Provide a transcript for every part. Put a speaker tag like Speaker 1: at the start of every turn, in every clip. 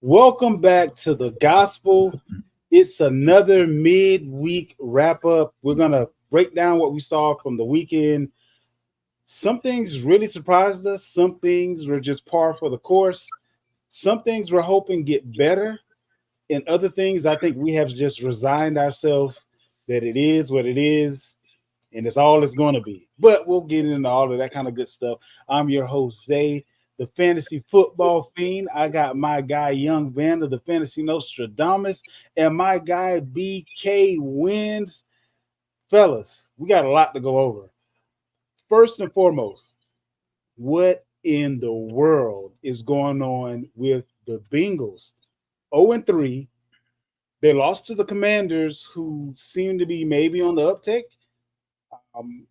Speaker 1: Welcome back to the gospel. It's another midweek wrap up. We're going to break down what we saw from the weekend. Some things really surprised us, some things were just par for the course, some things we're hoping get better, and other things I think we have just resigned ourselves that it is what it is and it's all it's going to be. But we'll get into all of that kind of good stuff. I'm your host, Zay, the fantasy football fiend. I got my guy, Young Vander, the fantasy Nostradamus, and my guy, BK Wins. Fellas, we got a lot to go over. First and foremost, what in the world is going on with the Bengals? 0-3. They lost to the Commanders, who seem to be maybe on the uptick.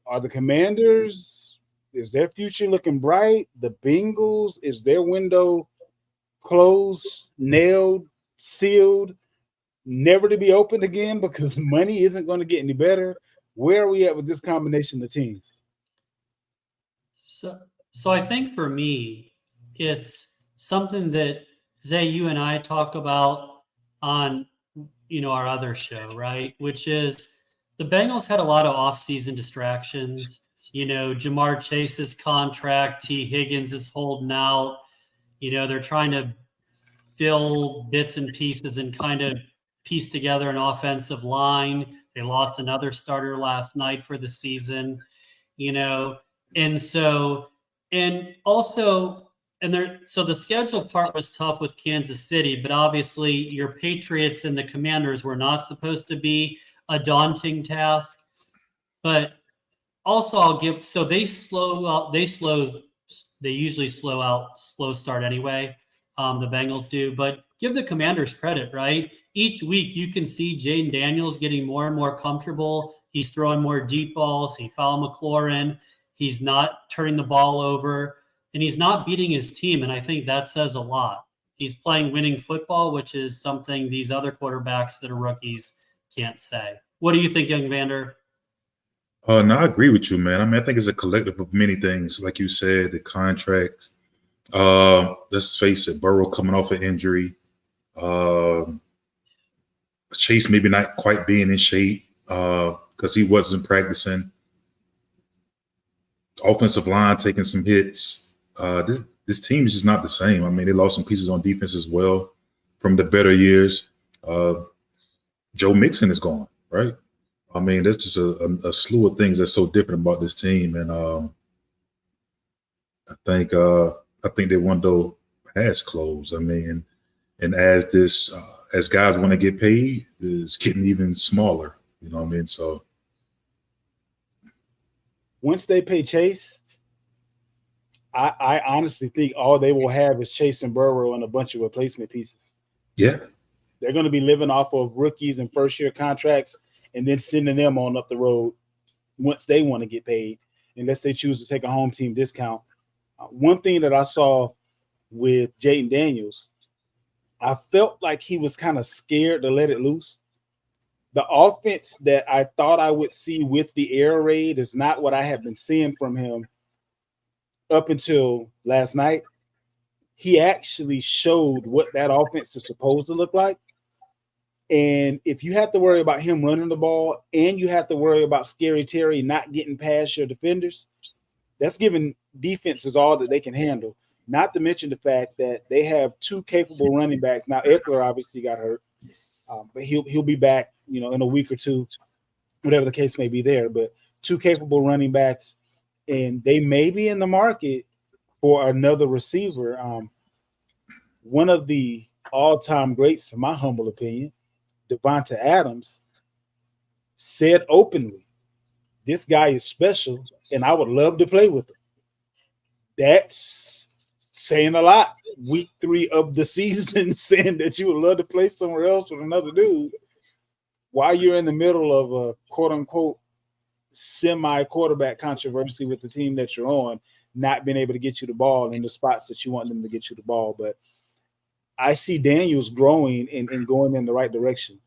Speaker 1: Are the Commanders, is their future looking bright? The Bengals, is their window closed, nailed, sealed, never to be opened again because money isn't going to get any better? Where are we at with this combination of teams?
Speaker 2: So I think for me, it's something that Zay, you and I talk about on our other show, right? Which is the Bengals had a lot of offseason distractions. Jamar Chase's contract, T. Higgins is holding out. They're trying to fill bits and pieces and kind of piece together an offensive line. They lost another starter last night for the season, you know, and so and also and there so the schedule part was tough with Kansas City, but obviously your Patriots and the Commanders were not supposed to be a daunting task. But also I'll give so they usually slow start anyway. The Bengals do, but give the Commanders credit, right? Each week you can see Jaden Daniels getting more and more comfortable. He's throwing more deep balls. He fouled McLaurin. He's not turning the ball over, and he's not beating his team. And I think that says a lot. He's playing winning football, which is something these other quarterbacks that are rookies can't say. What do you think, young Vander?
Speaker 3: No, I agree with you, man. I mean, I think it's a collective of many things. Like you said, the contracts. Let's face it, Burrow coming off an injury. Um Chase maybe not quite being in shape because he wasn't practicing. Offensive line taking some hits. This team is just not the same. I mean, they lost some pieces on defense as well from the better years. Uh, Joe Mixon is gone, right? I mean, there's just a slew of things that's so different about this team, and I think uh, I think their window has closed. I mean, and as guys want to get paid, it's getting even smaller. You know what I mean? So
Speaker 1: Once they pay Chase, I honestly think all they will have is Chase and Burrow and a bunch of replacement pieces.
Speaker 3: yeah,
Speaker 1: They're going to be living off of rookies and first year contracts and then sending them on up the road once they want to get paid, unless they choose to take a home team discount. One thing that I saw with Jaden Daniels, I felt like he was kind of scared to let it loose. The offense that I thought I would see with the air raid is not what I have been seeing from him up until last night. He actually showed what that offense is supposed to look like. And if you have to worry about him running the ball and you have to worry about Scary Terry not getting past your defenders, that's giving defenses all that they can handle. Not to mention the fact that they have two capable running backs. Now, Eckler obviously got hurt, but he'll be back, in a week or two, whatever the case may be there. But two capable running backs, and they may be in the market for another receiver. One of the all-time greats, in my humble opinion, Devonta Adams, said openly, "This guy is special, and I would love to play with him." That's saying a lot. Week 3 of the season, saying that you would love to play somewhere else with another dude while you're in the middle of a quote-unquote semi-quarterback controversy with the team that you're on, not being able to get you the ball in the spots that you want them to get you the ball. But I see Daniels growing and going in the right direction.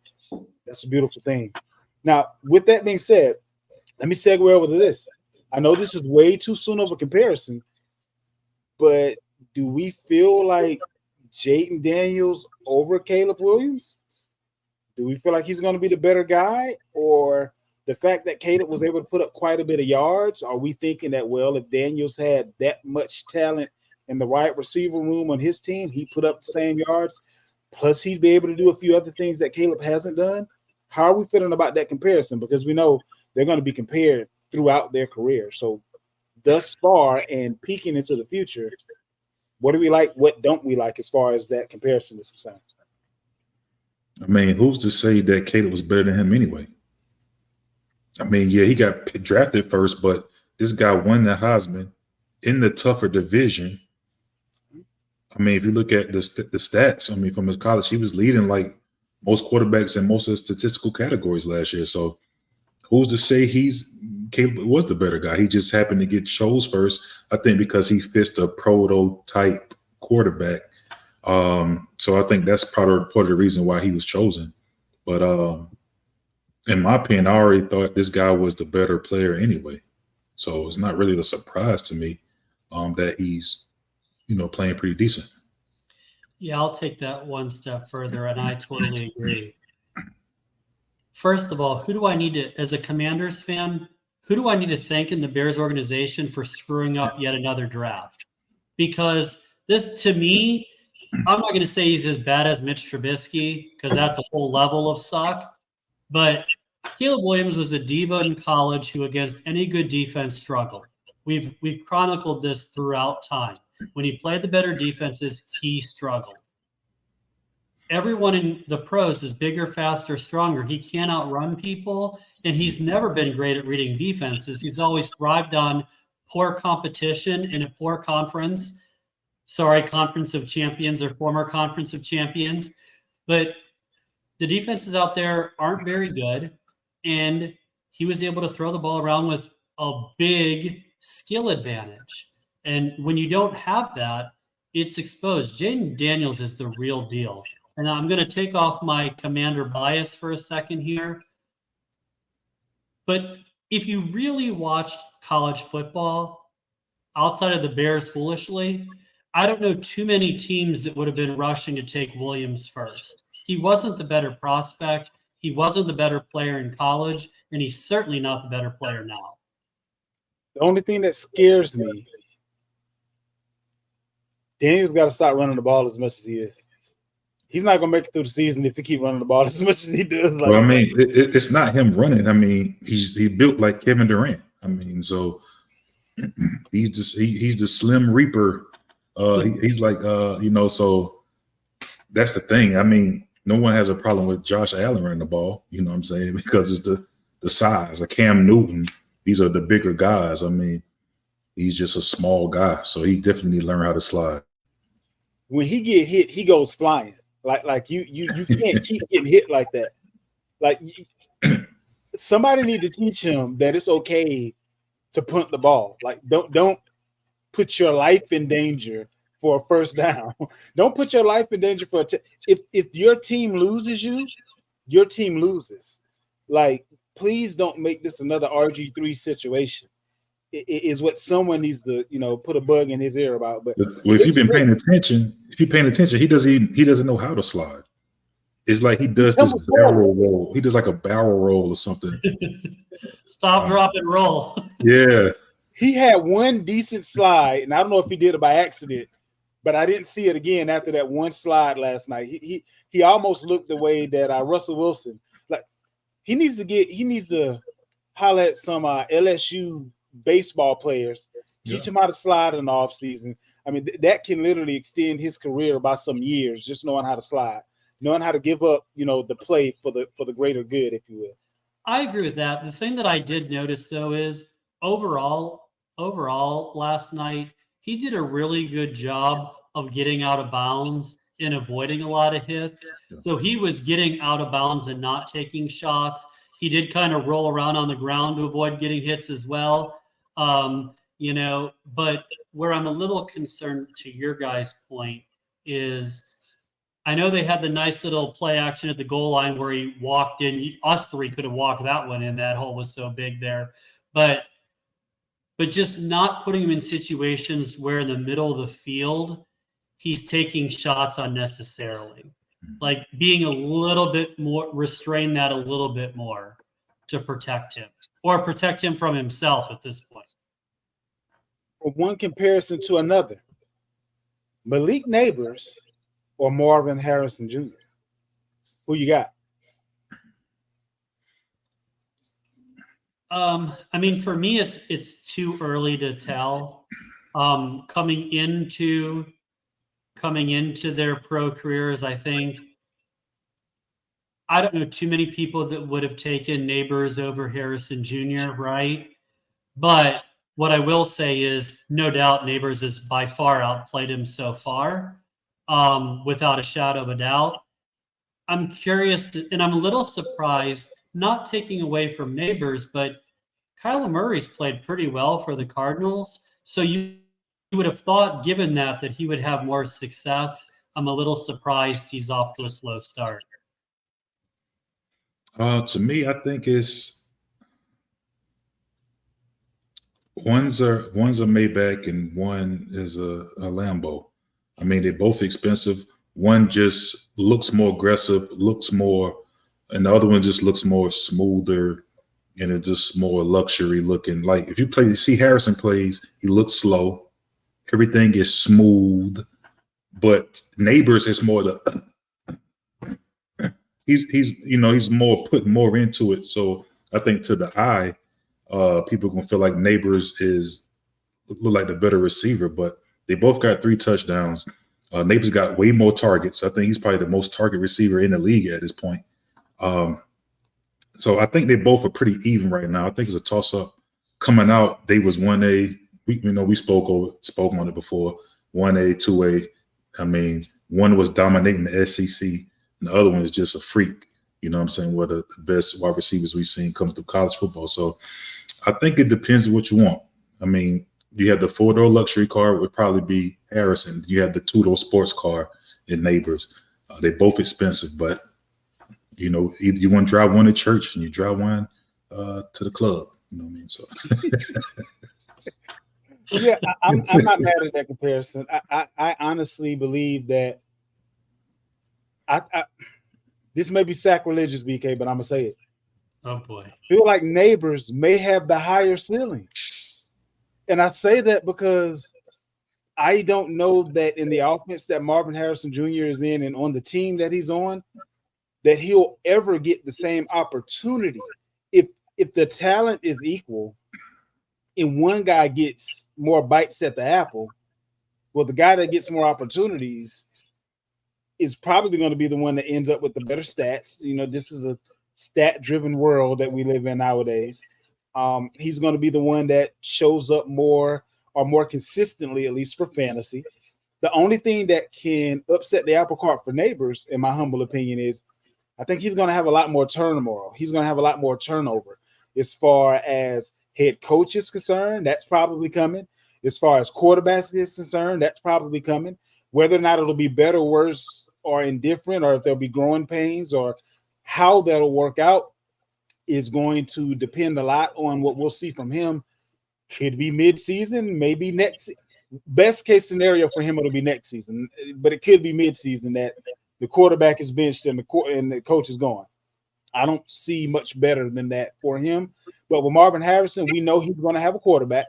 Speaker 1: That's a beautiful thing. Now, with that being said, let me segue over to this. I know this is way too soon of a comparison, but do we feel like Jaden Daniels over Caleb Williams? Do we feel like he's going to be the better guy, or the fact that Caleb was able to put up quite a bit of yards? Are we thinking that, well, if Daniels had that much talent in the wide receiver room on his team, he put up the same yards, plus he'd be able to do a few other things that Caleb hasn't done? How are we feeling about that comparison? Because we know they're going to be compared throughout their career. So thus far and peeking into the future, what do we like? What don't we like as far as that comparison is concerned?
Speaker 3: I mean, who's to say that Caleb was better than him anyway? I mean, yeah, he got drafted first, but this guy won the Heisman in the tougher division. I mean, if you look at the stats, I mean, from his college, he was leading like most quarterbacks in most of the statistical categories last year. So who's to say Caleb was the better guy? He just happened to get chose first, I think, because he fits the prototype quarterback. So I think that's part of the reason why he was chosen. But in my opinion, I already thought this guy was the better player anyway. So it's not really a surprise to me that he's, playing pretty decent.
Speaker 2: Yeah, I'll take that one step further, and I totally agree. First of all, who do I need to, as a Commanders fan, who do I need to thank in the Bears organization for screwing up yet another draft? Because this, to me, I'm not going to say he's as bad as Mitch Trubisky, because that's a whole level of suck. But Caleb Williams was a diva in college who, against any good defense, struggled. We've chronicled this throughout time. When he played the better defenses, he struggled. Everyone in the pros is bigger, faster, stronger. He can't outrun people, and he's never been great at reading defenses. He's always thrived on poor competition in a poor conference. Conference of champions or former conference of champions. But the defenses out there aren't very good, and he was able to throw the ball around with a big skill advantage. And when you don't have that, it's exposed. Jaden Daniels is the real deal. And I'm going to take off my Commander bias for a second here. But if you really watched college football outside of the Bears foolishly, I don't know too many teams that would have been rushing to take Williams first. He wasn't the better prospect. He wasn't the better player in college, and he's certainly not the better player now.
Speaker 1: The only thing that scares me, Daniel's got to stop running the ball as much as he is. He's not going to make it through the season if he keep running the ball as much as he does.
Speaker 3: Well, I mean, it's not him running. I mean, he's built like Kevin Durant. I mean, so he's the Slim Reaper. He's like, so that's the thing. I mean, no one has a problem with Josh Allen running the ball. You know what I'm saying? Because it's the size. Like Cam Newton, these are the bigger guys. I mean, he's just a small guy, so he definitely learned how to slide.
Speaker 1: When he get hit, he goes flying. Like you can't keep getting hit like that. Like somebody need to teach him that it's okay to punt the ball. Like don't put your life in danger for a first down. Don't put your life in danger for if your team loses you, your team loses. Like, please don't make this another RG3 situation. It is what someone needs to, put a bug in his ear about. But
Speaker 3: well, if you're paying attention, he doesn't know how to slide. It's like he does this barrel roll. He does like a barrel roll or something.
Speaker 2: Stop, drop, and roll.
Speaker 3: Yeah.
Speaker 1: He had one decent slide, and I don't know if he did it by accident, but I didn't see it again after that one slide last night. He almost looked the way that Russell Wilson. Like he needs to holler at some LSU baseball players, teach him how to slide in the off season. I mean, that can literally extend his career by some years, just knowing how to slide, knowing how to give up, the play for the greater good, if you will.
Speaker 2: I agree with that. The thing that I did notice though is overall last night, he did a really good job of getting out of bounds and avoiding a lot of hits. So he was getting out of bounds and not taking shots. He did kind of roll around on the ground to avoid getting hits as well. But where I'm a little concerned to your guys' point is I know they had the nice little play action at the goal line where he walked in. Us three could have walked that one in. That hole was so big there. But just not putting him in situations where in the middle of the field, he's taking shots unnecessarily. Like being a little bit more, restrain that a little bit more to protect him or protect him from himself at this point.
Speaker 1: From one comparison to another, Malik Neighbors or Marvin Harrison Jr.? Who you got?
Speaker 2: I mean, for me, it's too early to tell. Coming into their pro careers, I think I don't know too many people that would have taken Neighbors over Harrison Jr., right? But what I will say is, no doubt, Neighbors has by far outplayed him so far, without a shadow of a doubt. I'm curious, and I'm a little surprised, not taking away from Neighbors, but Kyler Murray's played pretty well for the Cardinals. So you would have thought, given that he would have more success. I'm a little surprised he's off to a slow start.
Speaker 3: To me, I think it's one's a Maybach and one is a Lambo. I mean, they're both expensive. One just looks more aggressive, and the other one just looks more smoother, and it's just more luxury looking. Like if you see Harrison plays, he looks slow. Everything is smooth, but Neighbors is more he's more putting more into it. So I think to the eye, people are gonna feel like Neighbors look like the better receiver, but they both got 3 touchdowns. Neighbors got way more targets. I think he's probably the most target receiver in the league at this point. So I think they both are pretty even right now. I think it's a toss-up. Coming out, they was 1A. We spoke on it before. 1A, 2A. I mean, one was dominating the SEC, and the other one is just a freak. You know what I'm saying? One of the best wide receivers we've seen come through college football. So I think it depends on what you want. I mean, you have the 4-door luxury car, would probably be Harrison. You have the 2-door sports car in Neighbors. They're both expensive, but either you want to drive one to church and you drive one to the club. You know what I mean? So
Speaker 1: yeah, I'm not mad at that comparison. I honestly believe that I this may be sacrilegious, BK, but I'm gonna say it.
Speaker 2: Oh boy.
Speaker 1: I feel like Neighbors may have the higher ceiling. And I say that because I don't know that in the offense that Marvin Harrison Jr. is in and on the team that he's on, that he'll ever get the same opportunity. If the talent is equal and one guy gets more bites at the apple, well, the guy that gets more opportunities is probably going to be the one that ends up with the better stats. This is a stat-driven world that we live in nowadays. He's going to be the one that shows up more or more consistently, at least for fantasy. The only thing that can upset the apple cart for Neighbors, in my humble opinion, is I think he's going to have a lot more turmoil. He's going to have a lot more turnover. As far as head coach is concerned, that's probably coming. As far as quarterbacks is concerned, that's probably coming. Whether or not it'll be better, worse, or indifferent, or if there'll be growing pains, or how that'll work out is going to depend a lot on what we'll see from him. Could be mid-season, maybe next. Best case scenario for him, it'll be next season, but it could be mid-season that the quarterback is benched and the coach is gone. I don't see much better than that for him. But with Marvin Harrison, we know he's going to have a quarterback.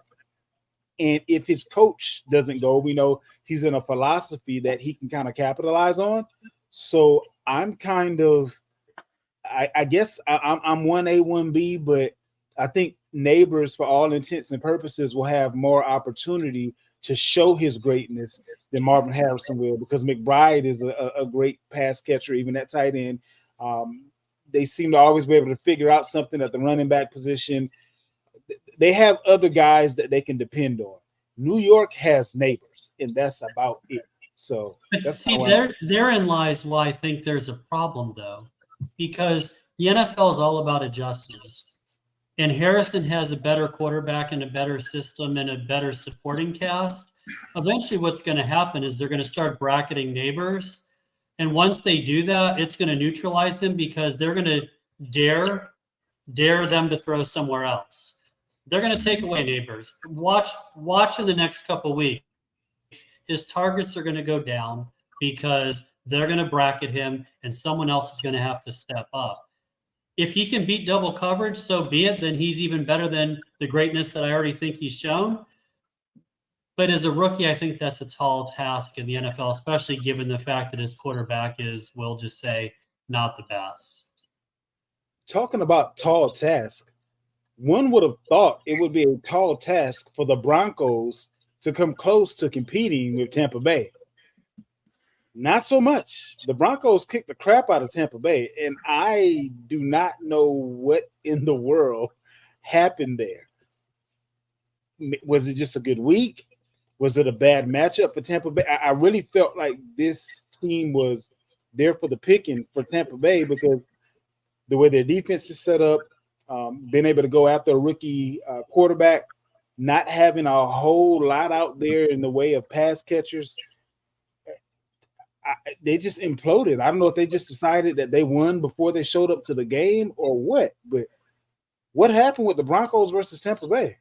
Speaker 1: And if his coach doesn't go, we know he's in a philosophy that he can kind of capitalize on. So I'm kind of, I guess I'm 1A, 1B, but I think Neighbors, for all intents and purposes, will have more opportunity to show his greatness than Marvin Harrison will, because McBride is a great pass catcher, even at tight end. They seem to always be able to figure out something at the running back position. They have other guys that they can depend on. New York has Neighbors, and that's about it. So,
Speaker 2: but see, therein lies why I think there's a problem, though, because the NFL is all about adjustments. And Harrison has a better quarterback and a better system and a better supporting cast. Eventually, what's going to happen is they're going to start bracketing Neighbors. And once they do that, it's going to neutralize him because they're going to dare them to throw somewhere else. They're going to take away Neighbors. Watch in the next couple of weeks. his targets are going to go down because they're going to bracket him and someone else is going to have to step up. If he can beat double coverage, so be it. Then he's even better than the greatness that I already think he's shown. But as a rookie, I think that's a tall task in the NFL, especially given the fact that his quarterback is, we'll just say, not the best.
Speaker 1: Talking about tall task, one would have thought it would be a tall task for the Broncos to come close to competing with Tampa Bay. Not so much. The Broncos kicked the crap out of Tampa Bay, and I do not know what in the world happened there. Was it just a good week? Was it a bad matchup for Tampa Bay? I really felt like this team was there for the picking for Tampa Bay because the way their defense is set up, being able to go after a rookie quarterback, not having a whole lot out there in the way of pass catchers, they just imploded. I don't know if they just decided that they won before they showed up to the game or what, but what happened with the Broncos versus Tampa Bay?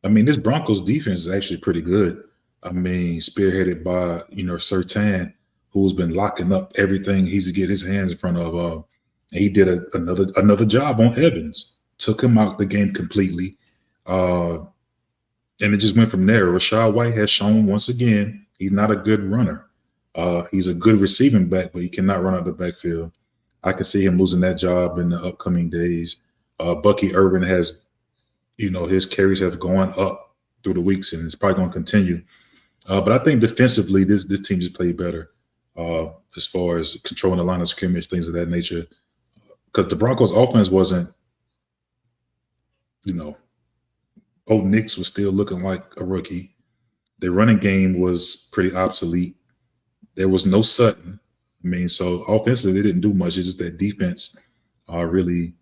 Speaker 3: I mean, this Broncos defense is actually pretty good. I mean, spearheaded by, Surtain, who's been locking up everything he's to get his hands in front of. He did another job on Evans, took him out the game completely. And it just went from there. Rashad White has shown once again he's not a good runner. He's a good receiving back, but he cannot run out the backfield. I can see him losing that job in the upcoming days. Bucky Irvin has, his carries have gone up through the weeks, and it's probably going to continue. But I think defensively, this team just played better as far as controlling the line of scrimmage, things of that nature. Because the Broncos' offense wasn't, Old Nix was still looking like a rookie. Their running game was pretty obsolete. There was no Sutton. I mean, so offensively, they didn't do much. It's just that defense really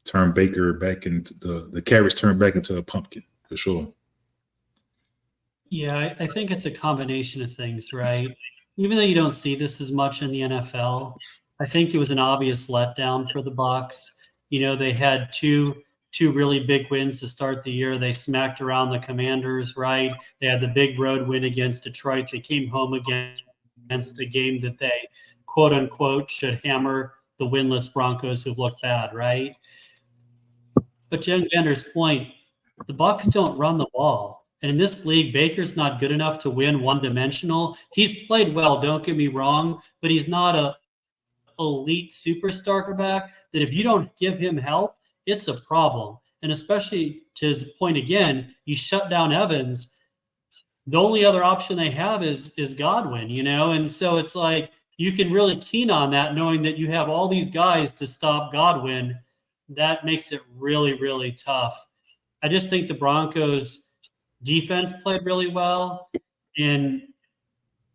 Speaker 3: turned Baker back into the carries turned back into a pumpkin for sure.
Speaker 2: Yeah, I think it's a combination of things, right? Even though you don't see this as much in the NFL, I think it was an obvious letdown for the Bucs. They had two really big wins to start the year. They smacked around the Commanders, right? They had the big road win against Detroit. They came home against a game that they, quote unquote, should hammer the winless Broncos who've looked bad, right? But to young Vander's point, the Bucs don't run the ball. And in this league, Baker's not good enough to win one-dimensional. He's played well, don't get me wrong, but he's not a elite superstar quarterback that if you don't give him help, it's a problem. And especially to his point again, you shut down Evans. The only other option they have is Godwin, And so it's like you can really keen on that knowing that you have all these guys to stop Godwin. That makes it really, really tough. I just think the Broncos defense played really well. And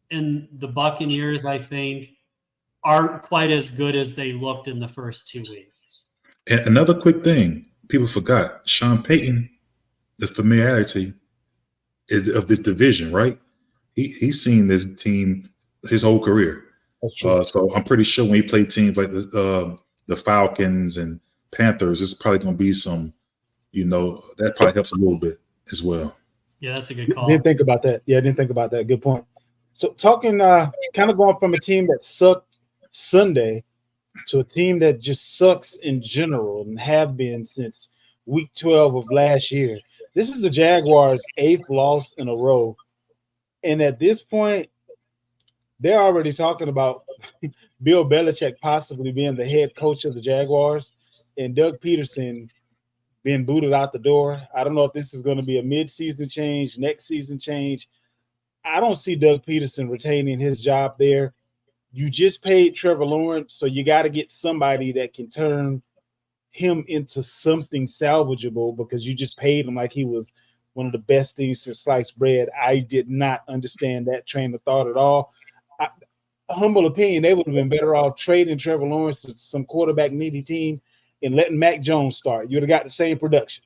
Speaker 2: the Buccaneers, I think, aren't quite as good as they looked in the first 2 weeks.
Speaker 3: And another quick thing, people forgot, Sean Payton, the familiarity of this division, right? He's seen this team his whole career.
Speaker 1: That's true.
Speaker 3: So I'm pretty sure when he played teams like the Falcons and Panthers, it's probably going to be some, that probably helps a little bit as well.
Speaker 2: Yeah, that's a good call.
Speaker 1: Didn't think about that. Yeah, I didn't think about that. Good point. So talking, kind of going from a team that sucked Sunday to a team that just sucks in general and have been since week 12 of last year. This is the Jaguars' 8th loss in a row. And at this point, they're already talking about Bill Belichick possibly being the head coach of the Jaguars and Doug Peterson being booted out the door. I don't know if this is going to be a mid-season change, next season change. I don't see Doug Peterson retaining his job there. You just paid Trevor Lawrence, so you got to get somebody that can turn him into something salvageable because you just paid him like he was one of the best things since sliced bread. I did not understand that train of thought at all. Humble opinion, they would have been better off trading Trevor Lawrence to some quarterback needy team and letting Mac Jones start. You would have got the same production.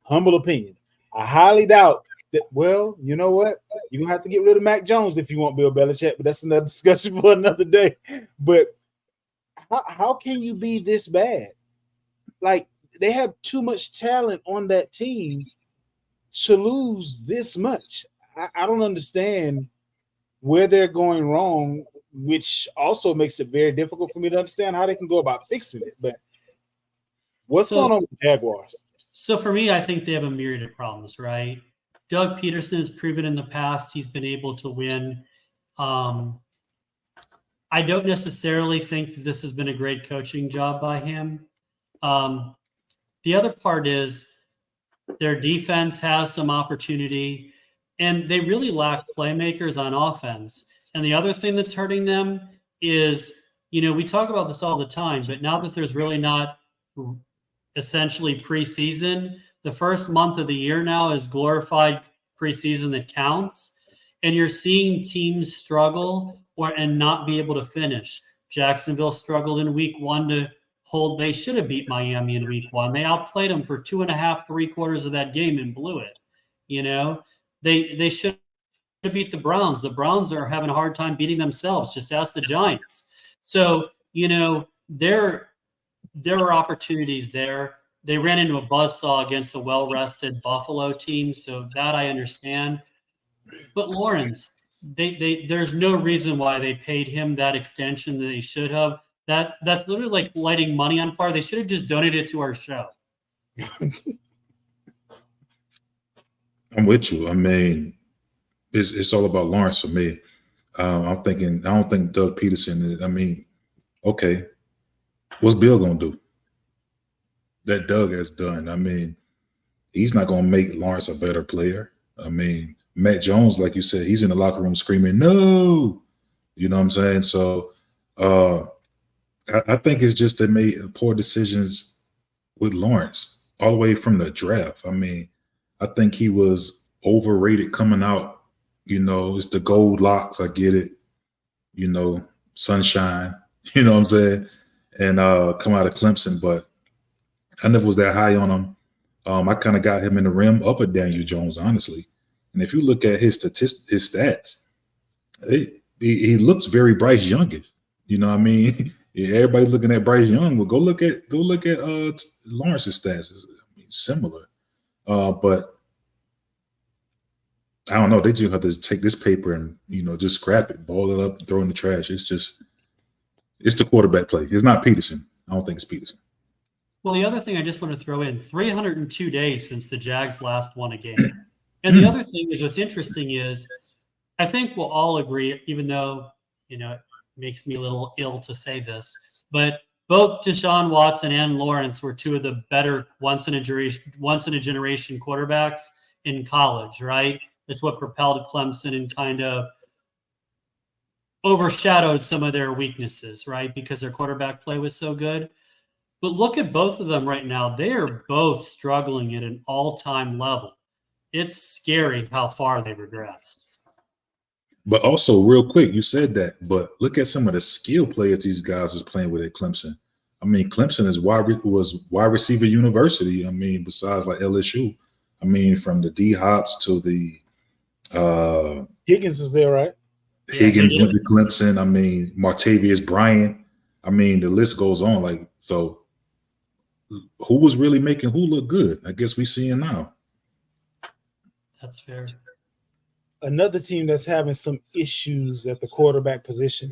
Speaker 1: Humble opinion. I highly doubt that, well, you know what? You're going to have to get rid of Mac Jones if you want Bill Belichick, but that's another discussion for another day. But how can you be this bad? Like, they have too much talent on that team to lose this much. I don't understand where they're going wrong, which also makes it very difficult for me to understand how they can go about fixing it. But what's going on with the Jaguars?
Speaker 2: So for me, I think they have a myriad of problems, right? Doug Peterson has proven in the past he's been able to win. I don't necessarily think that this has been a great coaching job by him. The other part is their defense has some opportunity, and they really lack playmakers on offense. And the other thing that's hurting them is, we talk about this all the time, but now that there's really not essentially preseason, the first month of the year now is glorified preseason that counts. And you're seeing teams struggle and not be able to finish. Jacksonville struggled in week 1 to hold. They should have beat Miami in week 1. They outplayed them for 2.5, 3 quarters of that game and blew it. They should have beat the Browns. The Browns are having a hard time beating themselves. Just ask the Giants. So, there are opportunities there. They ran into a buzzsaw against a well-rested Buffalo team, so that I understand. But Lawrence, there's no reason why they paid him that extension that they should have. That's literally like lighting money on fire. They should have just donated it to our show.
Speaker 3: I'm with you. I mean, it's all about Lawrence for me. I'm thinking. I don't think Doug Peterson. I mean, okay, what's Bill gonna do? That Doug has done. I mean, he's not gonna make Lawrence a better player. I mean, Matt Jones, like you said, he's in the locker room screaming, "No!" You know what I'm saying? So, I think it's just they made poor decisions with Lawrence all the way from the draft. I mean, I think he was overrated coming out. It's the gold locks. I get it. Sunshine. You know what I'm saying? And come out of Clemson, but I never was that high on him. I kind of got him in the rim up at Daniel Jones, honestly. And if you look at his stats, he looks very Bryce Youngish. You know what I mean? Everybody looking at Bryce Young. Well, go look at Lawrence's stats. Similar, but I don't know. They just have to take this paper and just scrap it, ball it up, throw it in the trash. It's the quarterback play. It's not Peterson. I don't think it's Peterson.
Speaker 2: Well, the other thing I just want to throw in, 302 days since the Jags last won a game. And the other thing is, what's interesting is, I think we'll all agree, even though, it makes me a little ill to say this, but both Deshaun Watson and Lawrence were two of the better once in a generation quarterbacks in college, right? It's what propelled Clemson and kind of overshadowed some of their weaknesses, right? Because their quarterback play was so good. But look at both of them right now. They are both struggling at an all-time level. It's scary how far they've regressed.
Speaker 3: But also, real quick, you said that, but look at some of the skill players these guys is playing with at Clemson. I mean, Clemson was wide receiver university. I mean, besides like LSU. I mean, from the D-Hops to the
Speaker 1: Higgins was there, right?
Speaker 3: Higgins went to Clemson. I mean, Martavius Bryant. I mean, the list goes on. Like, so who was really making who look good? I guess we seeing now.
Speaker 2: That's fair.
Speaker 1: Another team that's having some issues at the quarterback position.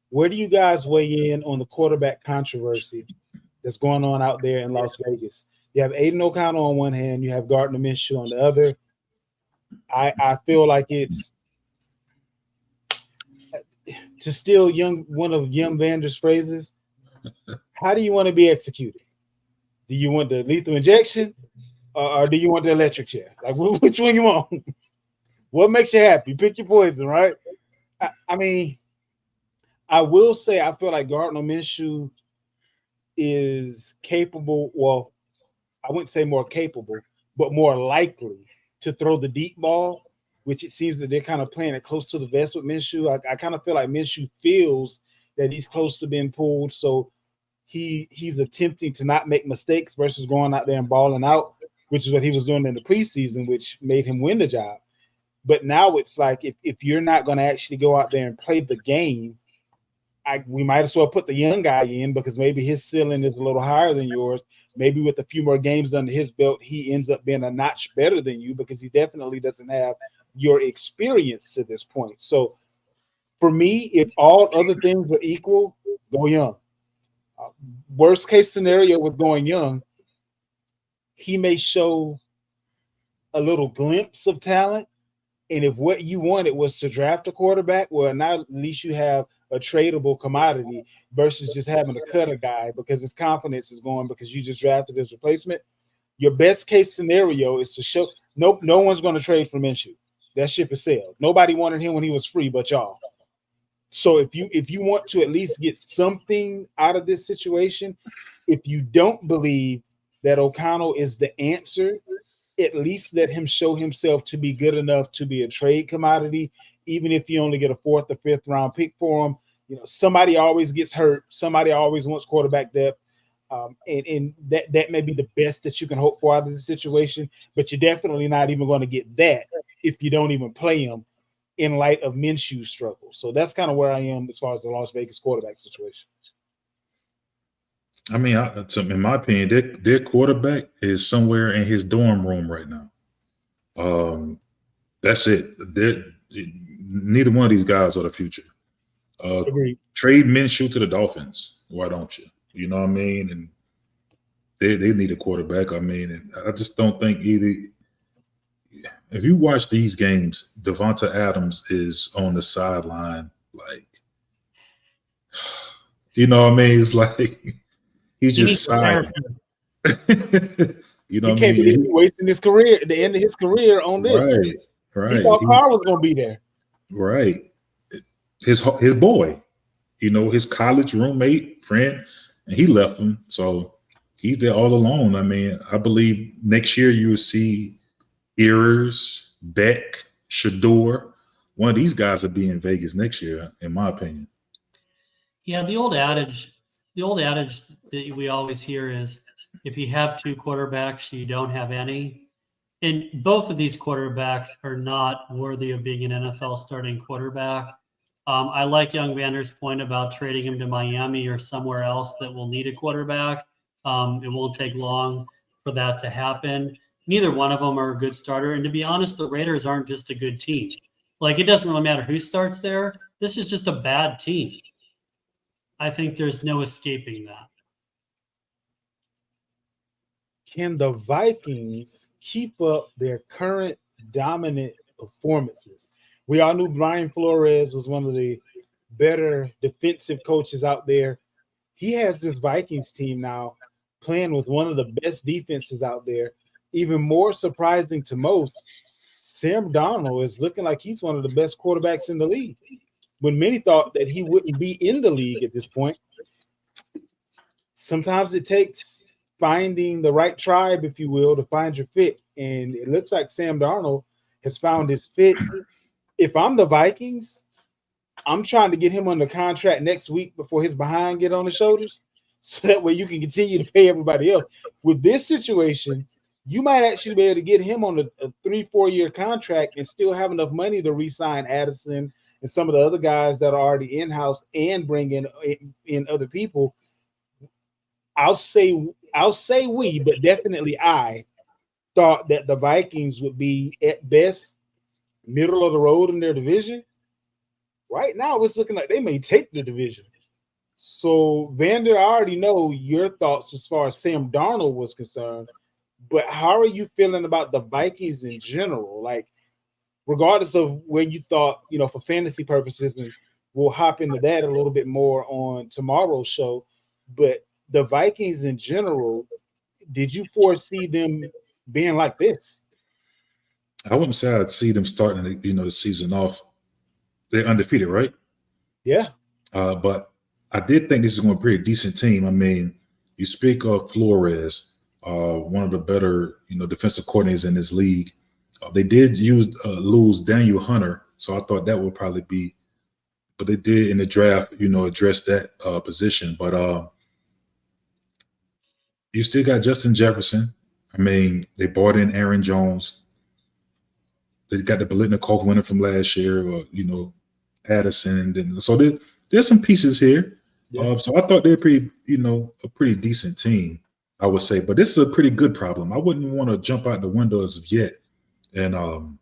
Speaker 1: Where do you guys weigh in on the quarterback controversy that's going on out there in Las Vegas? You have Aiden O'Connell on one hand, you have Gardner Minshew on the other. I feel like it's, to steal one of Young Vander's phrases, how do you want to be executed? Do you want the lethal injection or do you want the electric chair? Like, which one you want? What makes you happy? Pick your poison, right? I mean, I will say I feel like Gardner Minshew is capable. Well, I wouldn't say more capable, but more likely to throw the deep ball, which it seems that they're kind of playing it close to the vest with Minshew. I kind of feel like Minshew feels that he's close to being pulled, so he's attempting to not make mistakes versus going out there and balling out, which is what he was doing in the preseason, which made him win the job. But now it's like if you're not going to actually go out there and play the game, we might as well put the young guy in because maybe his ceiling is a little higher than yours. Maybe with a few more games under his belt, he ends up being a notch better than you because he definitely doesn't have your experience to this point. So for me, if all other things are equal, go young. Worst case scenario with going young, he may show a little glimpse of talent. And if what you wanted was to draft a quarterback, well, now at least you have a tradable commodity versus just having to cut a guy because his confidence is going because you just drafted his replacement. Your best case scenario is to show no one's going to trade for Minshew. That ship is sailed. Nobody wanted him when he was free, but y'all. So if you want to at least get something out of this situation, if you don't believe that O'Connell is the answer, at least let him show himself to be good enough to be a trade commodity, even if you only get a 4th or 5th round pick for him. Somebody always gets hurt. Somebody always wants quarterback depth. And that may be the best that you can hope for out of the situation, but you're definitely not even going to get that if you don't even play him in light of Minshew's struggle. So that's kind of where I am as far as the Las Vegas quarterback situation.
Speaker 3: I mean, in my opinion, their quarterback is somewhere in his dorm room right now. That's it. Neither one of these guys are the future.
Speaker 1: Agreed.
Speaker 3: Trade Minshew to the Dolphins. Why don't you? You know what I mean? And they need a quarterback. I mean, and I just don't think either. If you watch these games, Devonta Adams is on the sideline, like, you know what I mean? It's like he's just sighing. You know what I
Speaker 1: can't believe
Speaker 3: mean?
Speaker 1: he's wasting his career, the end of his career on this.
Speaker 3: Right.
Speaker 1: He thought Carr was going to be there.
Speaker 3: Right. His boy, his college roommate, friend, and he left him. So he's there all alone. I mean, I believe next year you will see Ears, Beck, Shador. One of these guys will be in Vegas next year, in my opinion.
Speaker 2: Yeah, the old adage that we always hear is if you have 2 quarterbacks, you don't have any. And both of these quarterbacks are not worthy of being an NFL starting quarterback. I like young Vander's point about trading him to Miami or somewhere else that will need a quarterback. It won't take long for that to happen. Neither one of them are a good starter. And to be honest, the Raiders aren't just a good team. Like, it doesn't really matter who starts there. This is just a bad team. I think there's no escaping that.
Speaker 1: Can the Vikings keep up their current dominant performances? We all knew Brian Flores was one of the better defensive coaches out there. He has this Vikings team now playing with one of the best defenses out there. Even more surprising to most, Sam Darnold is looking like he's one of the best quarterbacks in the league, when many thought that he wouldn't be in the league at this point. Sometimes it takes finding the right tribe, if you will, to find your fit. And it looks like Sam Darnold has found his fit. If I'm the Vikings, I'm trying to get him under contract next week before his behind get on his shoulders, so that way you can continue to pay everybody else. With this situation, you might actually be able to get him on a 3-4 year contract and still have enough money to re-sign Addison and some of the other guys that are already in-house and bring in other people. I'll say we, but definitely I thought that the Vikings would be at best middle of the road in their division. Right now, it's looking like they may take the division. So, Vander, I already know your thoughts as far as Sam Darnold was concerned, but how are you feeling about the Vikings in general? Like, regardless of where you thought, for fantasy purposes, and we'll hop into that a little bit more on tomorrow's show, but the Vikings in general, did you foresee them being like this?
Speaker 3: I wouldn't say I'd see them starting, the season off. They're undefeated, right?
Speaker 1: Yeah.
Speaker 3: But I did think this is going to be a pretty decent team. I mean, you speak of Flores, one of the better, defensive coordinators in this league. They did lose Daniel Hunter, so I thought that would probably be, but they did in the draft, address that position. But you still got Justin Jefferson. I mean, they brought in Aaron Jones. They got the Biletnikoff winner from last year, or Addison, and then so there's some pieces here. Yeah. So I thought they're pretty, a pretty decent team, I would say. But this is a pretty good problem. I wouldn't want to jump out the window as of yet and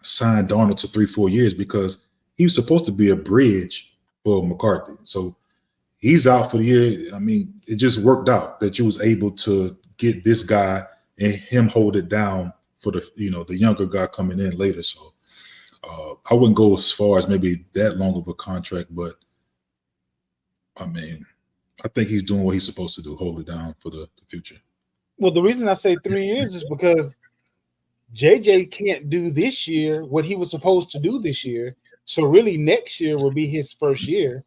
Speaker 3: sign Darnold to 3-4 years because he was supposed to be a bridge for McCarthy. So he's out for the year. I mean, it just worked out that you was able to get this guy and him hold it down for the younger guy coming in later. So I wouldn't go as far as maybe that long of a contract, but I mean, I think he's doing what he's supposed to do, hold it down for the future.
Speaker 1: Well, the reason I say 3 years is because JJ can't do this year what he was supposed to do this year. So really next year will be his first year.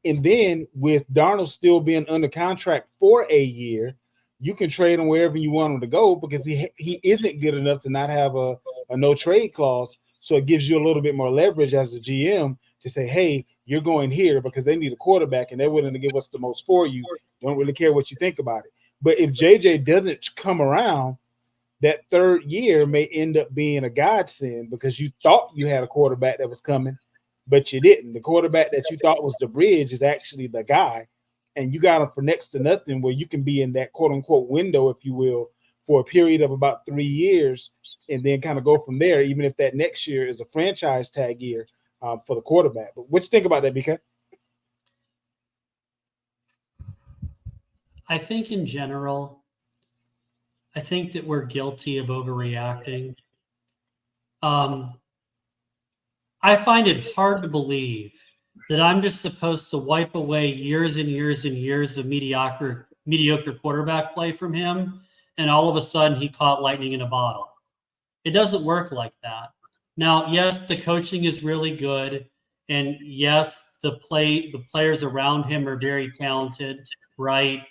Speaker 1: And then with Darnold still being under contract for a year, you can trade him wherever you want him to go because he isn't good enough to not have a no trade clause. So it gives you a little bit more leverage as a GM to say, hey, you're going here because they need a quarterback and they're willing to give us the most for you. Don't really care what you think about it. But if JJ doesn't come around, that third year may end up being a godsend because you thought you had a quarterback that was coming, but you didn't. The quarterback that you thought was the bridge is actually the guy, and you got him for next to nothing where you can be in that quote-unquote window, if you will, for a period of about 3 years and then kind of go from there, even if that next year is a franchise tag year for the quarterback. But what you think about that, BK?
Speaker 2: I think in general, I think that we're guilty of overreacting. I find it hard to believe that I'm just supposed to wipe away years and years and years of mediocre quarterback play from him, and all of a sudden he caught lightning in a bottle. It doesn't work like that. Now, yes, the coaching is really good, and yes, the players around him are very talented, right?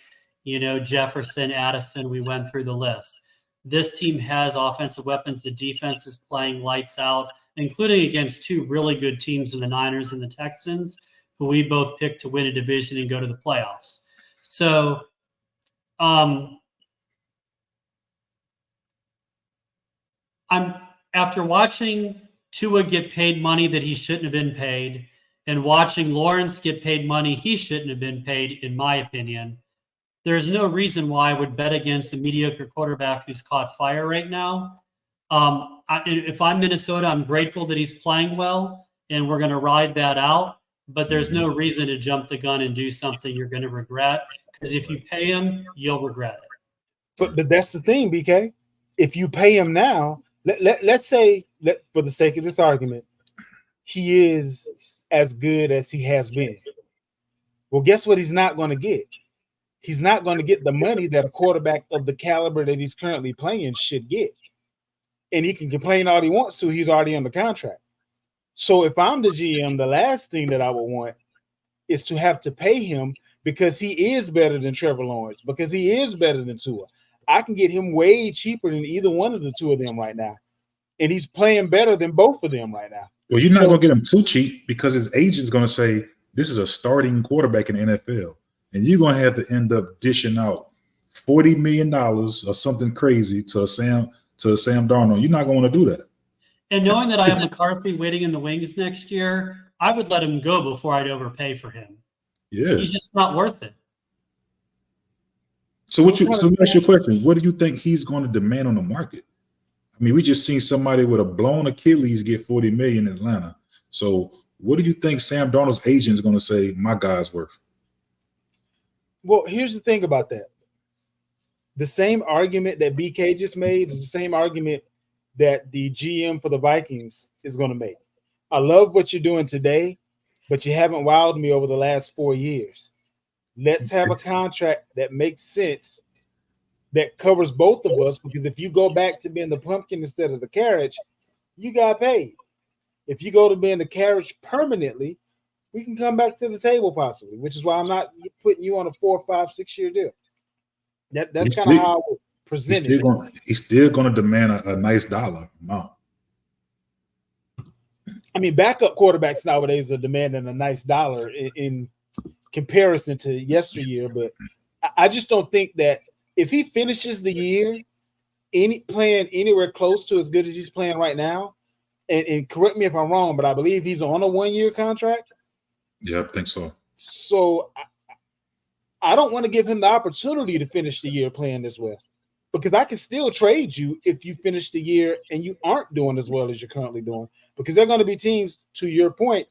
Speaker 2: Jefferson, Addison, we went through the list. This team has offensive weapons. The defense is playing lights out, including against two really good teams in the Niners and the Texans, who we both picked to win a division and go to the playoffs. So, after watching Tua get paid money that he shouldn't have been paid and watching Lawrence get paid money he shouldn't have been paid, in my opinion, there's no reason why I would bet against a mediocre quarterback who's caught fire right now. If I'm Minnesota, I'm grateful that he's playing well, and we're going to ride that out. But there's no reason to jump the gun and do something you're going to regret, because if you pay him, you'll regret it.
Speaker 1: But that's the thing, BK. If you pay him now, let's say, for the sake of this argument, he is as good as he has been. Well, guess what he's not going to get? He's not going to get the money that a quarterback of the caliber that he's currently playing should get. And he can complain all he wants to. He's already under contract. So if I'm the GM, the last thing that I would want is to have to pay him because he is better than Trevor Lawrence, because he is better than Tua. I can get him way cheaper than either one of the two of them right now. And he's playing better than both of them right now.
Speaker 3: Well, you're not going to get him too cheap because his agent's going to say, this is a starting quarterback in the NFL. And you're going to have to end up dishing out $40 million or something crazy to Sam Darnold. You're not going to do that.
Speaker 2: And knowing that I have McCarthy waiting in the wings next year, I would let him go before I'd overpay for him.
Speaker 3: Yeah.
Speaker 2: He's just not worth it.
Speaker 3: So let me ask you a question. What do you think he's going to demand on the market? I mean, we just seen somebody with a blown Achilles get $40 million in Atlanta. So what do you think Sam Darnold's agent is going to say my guy's worth?
Speaker 1: Well, here's the thing about that. The same argument that BK just made is the same argument that the GM for the Vikings is going to make. I love what you're doing today, but you haven't wowed me over the last 4 years. Let's have a contract that makes sense, that covers both of us, because if you go back to being the pumpkin instead of the carriage, you got paid. If you go to being the carriage permanently, we can come back to the table possibly, which is why I'm not putting you on a 4, 5, 6 year deal. That's kind of how I would present it.
Speaker 3: He's still going to demand a nice dollar amount.
Speaker 1: I mean, backup quarterbacks nowadays are demanding a nice dollar in comparison to yesteryear, but I just don't think that if he finishes the year playing anywhere close to as good as he's playing right now, and correct me if I'm wrong, but I believe he's on a 1-year contract.
Speaker 3: Yeah, I think so.
Speaker 1: So I don't want to give him the opportunity to finish the year playing this well. because I can still trade you if you finish the year and you aren't doing as well as you're currently doing. Because there are going to be teams, to your point,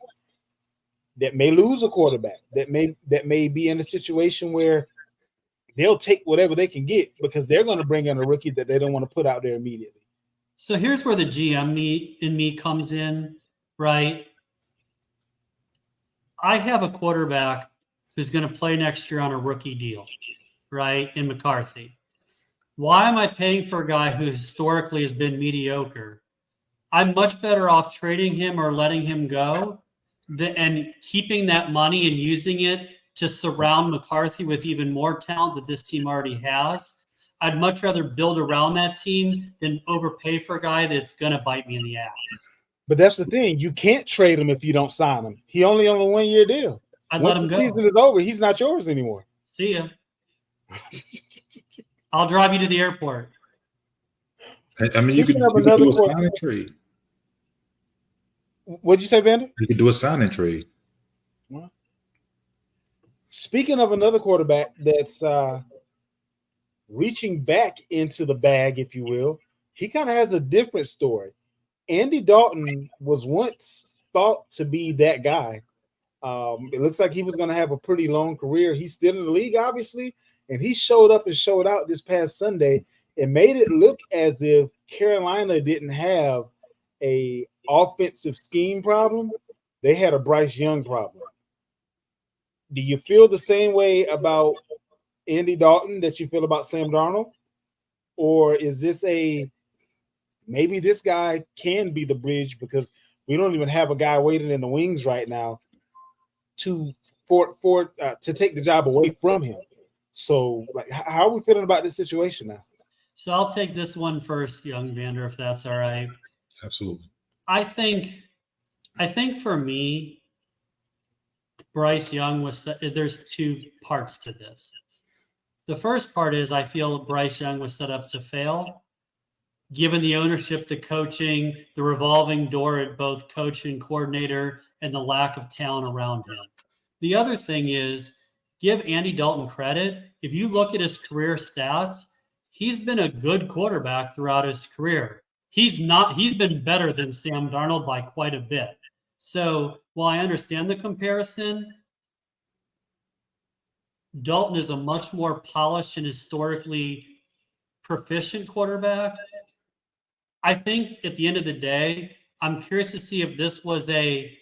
Speaker 1: that may lose a quarterback, that may be in a situation where they'll take whatever they can get because they're going to bring in a rookie that they don't want to put out there immediately.
Speaker 2: So here's where the GM me comes in, right? I have a quarterback who's going to play next year on a rookie deal, right, in McCarthy. Why am I paying for a guy who historically has been mediocre? I'm much better off trading him or letting him go and keeping that money and using it to surround McCarthy with even more talent that this team already has. I'd much rather build around that team than overpay for a guy that's going to bite me in the ass.
Speaker 1: But that's the thing. You can't trade him if you don't sign him. He only on a 1-year deal.
Speaker 2: I'd
Speaker 1: Once
Speaker 2: let him
Speaker 1: the
Speaker 2: go.
Speaker 1: season is over, he's not yours anymore.
Speaker 2: See ya. I'll drive you to the airport.
Speaker 3: I mean, you could do a sign and trade.
Speaker 1: What'd you say, Vander?
Speaker 3: You could do a sign and trade.
Speaker 1: Well, speaking of another quarterback that's reaching back into the bag, if you will, he kind of has a different story. Andy Dalton was once thought to be that guy. It looks like he was going to have a pretty long career. He's still in the league, obviously, and he showed up and showed out this past Sunday and made it look as if Carolina didn't have a offensive scheme problem. They had a Bryce Young problem. Do you feel the same way about Andy Dalton that you feel about Sam Darnold? Or is this maybe this guy can be the bridge because we don't even have a guy waiting in the wings right now to take the job away from him? So, like, how are we feeling about this situation now?
Speaker 2: So I'll take this one first, young Vander, if that's all right.
Speaker 3: Absolutely.
Speaker 2: I think for me, Bryce Young there's two parts to this. The first part is I feel Bryce Young was set up to fail, given the ownership, the coaching, the revolving door at both coach and coordinator, and the lack of talent around him. The other thing is give Andy Dalton credit. If you look at his career stats, he's been a good quarterback throughout his career. He's been better than Sam Darnold by quite a bit. So while I understand the comparison, Dalton is a much more polished and historically proficient quarterback. I think at the end of the day, I'm curious to see if this was a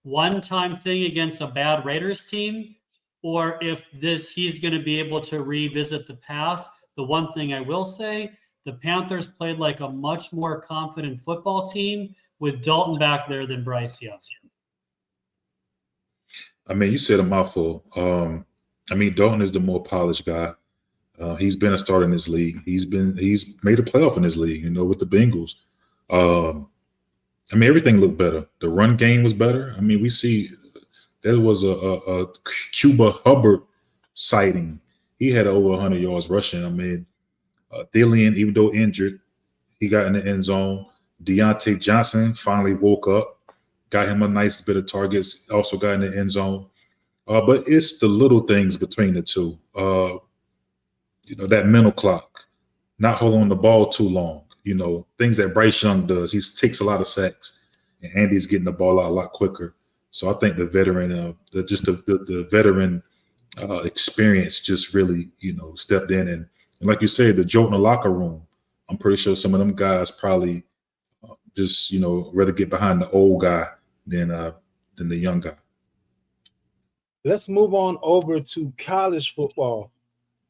Speaker 2: one-time thing against a bad Raiders team, or if he's going to be able to revisit the past. The one thing I will say, the Panthers played like a much more confident football team with Dalton back there than Bryce Young.
Speaker 3: I mean, you said a mouthful. I mean, Dalton is the more polished guy. He's been a starter in this league. He's made a playoff in this league, with the Bengals. I mean, everything looked better. The run game was better. I mean, we see there was a Cuba Hubbard sighting. He had over 100 yards rushing. I mean, Thielen, even though injured, he got in the end zone. Deontay Johnson finally woke up, got him a nice bit of targets, also got in the end zone. But it's the little things between the two. That mental clock, not holding on the ball too long. Things that Bryce Young does. He takes a lot of sacks, and Andy's getting the ball out a lot quicker. So I think the veteran, the veteran experience just really, stepped in. And like you said, the jolt in the locker room, I'm pretty sure some of them guys probably just, rather get behind the old guy than the young guy.
Speaker 1: Let's move on over to college football.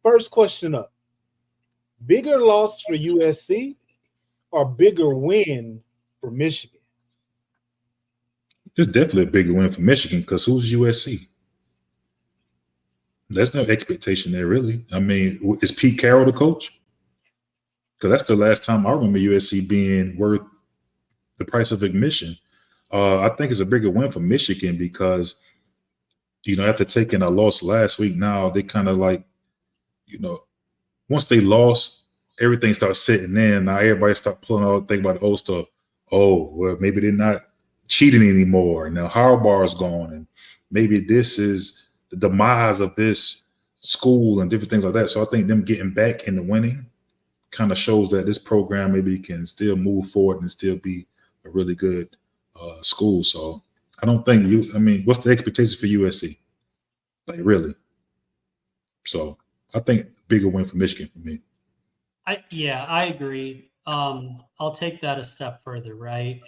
Speaker 1: First question up. Bigger loss for USC or bigger win for Michigan?
Speaker 3: It's definitely a bigger win for Michigan because who's USC? There's no expectation there, really. I mean, is Pete Carroll the coach? Because that's the last time I remember USC being worth the price of admission. I think it's a bigger win for Michigan because, after taking a loss last week, now they kind of like, once they lost, everything starts sitting in. Now everybody start pulling out things about the old stuff. Oh, well, maybe they're not cheating anymore. Now Harbaugh's gone, and maybe this is the demise of this school and different things like that. So I think them getting back into winning kind of shows that this program maybe can still move forward and still be a really good school. So I don't think what's the expectation for USC? Like really? So I think bigger win for Michigan for me.
Speaker 2: I agree. I'll take that a step further, right?